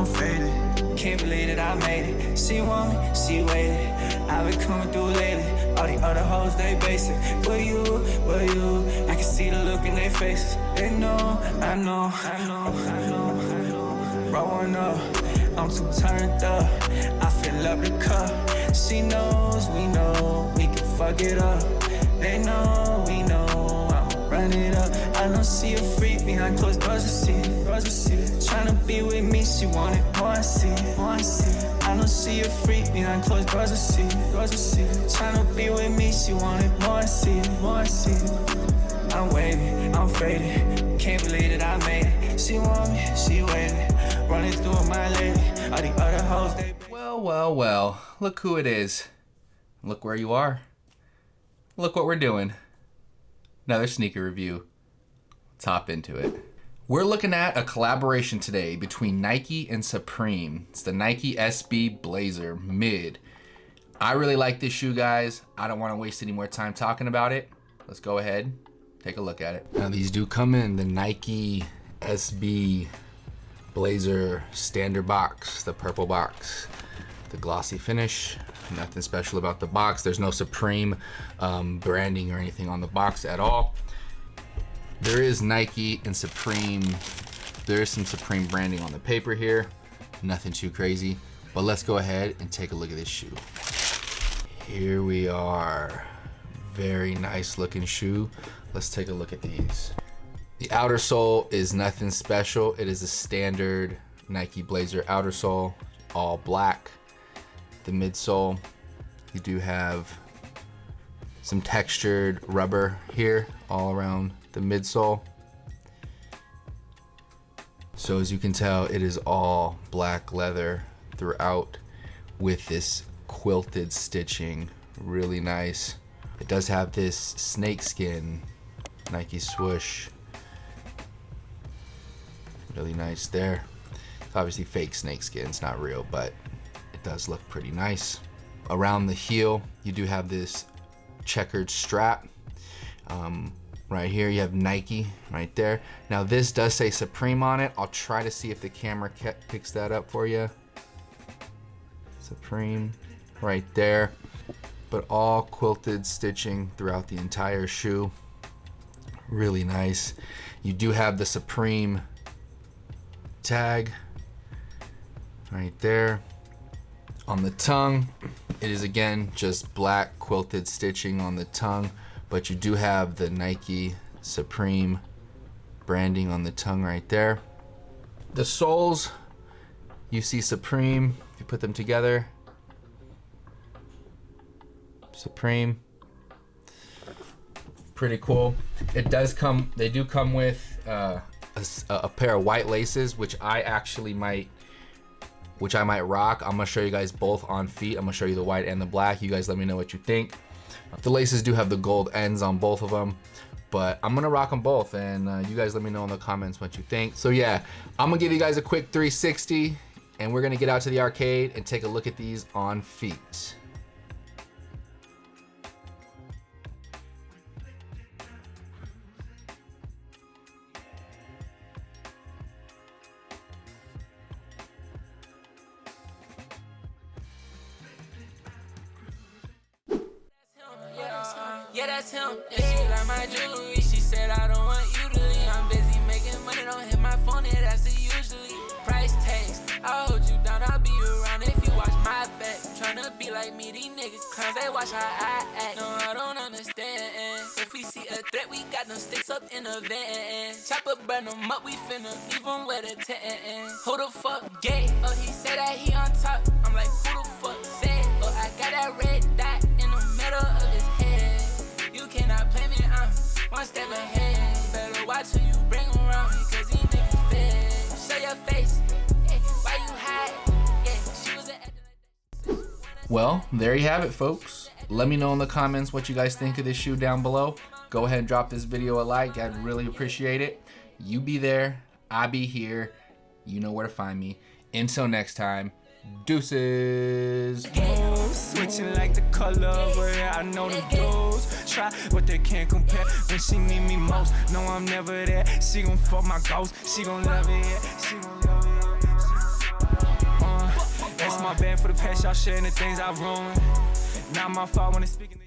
I'm faded. Can't believe that I made it. She want me, she waited. I've been coming through lately. All the other hoes, they basic. But you, I can see the look in their faces. They know, I know. Roll one up, I'm too turned up. I fill up the cup. She knows, we know, we can fuck it up. They know, we know, I'ma run it up. I know she a freak behind closed doors, I see it. Tryna be with me, she want it, more I see it. I know she a freak behind closed doors, I see it. Tryna be with me, she want it, more I see it. I'm waving, I'm faded. Can't believe that I made it. She want me, she waiting. Running through my lady. All the other hoes, they... Well, look who it is. Look where you are. Look what we're doing. Another sneaker review. Let's hop into it. We're looking at a collaboration today between Nike and Supreme. It's the Nike SB Blazer Mid. I really like this shoe, guys. I don't want to waste any more time talking about it. Let's go ahead, take a look at it. Now these do come in the Nike SB Blazer standard box, the purple box. The glossy finish, nothing special about the box. There's no Supreme branding or anything on the box at all. There is Nike and Supreme. There is some Supreme branding on the paper here. Nothing too crazy, but let's go ahead and take a look at this shoe. Here we are. Very nice looking shoe. Let's take a look at these. The outer sole is nothing special. It is a standard Nike Blazer outer sole, all black. The midsole, you do have some textured rubber here all around the midsole. So as you can tell, it is all black leather throughout with this quilted stitching. Really nice. It does have this snakeskin Nike swoosh. Really nice there. It's obviously fake snakeskin, it's not real, but it does look pretty nice. Around the heel, you do have this checkered strap. Right here, you have Nike right there. Now this does say Supreme on it. I'll try to see if the camera picks that up for you. Supreme right there. But all quilted stitching throughout the entire shoe. Really nice. You do have the Supreme tag right there. On the tongue, it is again just black quilted stitching on the tongue, but you do have the Nike Supreme branding on the tongue right there. The soles, you see Supreme, if you put them together. Supreme. Pretty cool. It does come, they do come with a pair of white laces, which I might rock. I'm gonna show you guys both on feet. I'm gonna show you the white and the black. You guys let me know what you think. The laces do have the gold ends on both of them, but I'm gonna rock them both, and you guys let me know in the comments what you think. So yeah, I'm gonna give you guys a quick 360, and we're gonna get out to the arcade and take a look at these on feet. Yeah, that's him. And she like my jewelry. She said I don't want you to leave. I'm busy making money, don't hit my phone, and that's it usually. Price tags, I'll hold you down, I'll be around if you watch my back. Tryna be like me, these niggas clowns, they watch how I act. No, I don't understand. If we see a threat, we got them sticks up in the van. Chopper burn them up, we finna leave them where the tent. Who the fuck gay? Oh, he said that he on top. I'm like, who the fuck said? Oh, I got that red dot in the middle of his head. You cannot play me, I'm one step ahead. Better watch who you bring around me, cause he niggas fed. Show your face, yeah, why you hide? Yeah, she was acting like that. Well, there you have it, folks. Let me know in the comments what you guys think of this shoe down below. Go ahead and drop this video a like, I'd really appreciate it. You be there, I be here. You know where to find me. Until next time, deuces. Switching like the color of her hair, I know the dudes try, but they can't compare when she need me most. No, I'm never there. She gon' fuck my ghost, she gon' love it, yeah. She gon' love it, yeah. my bad for the past, y'all sharing the things I ruined. Not my fault when it's speaking.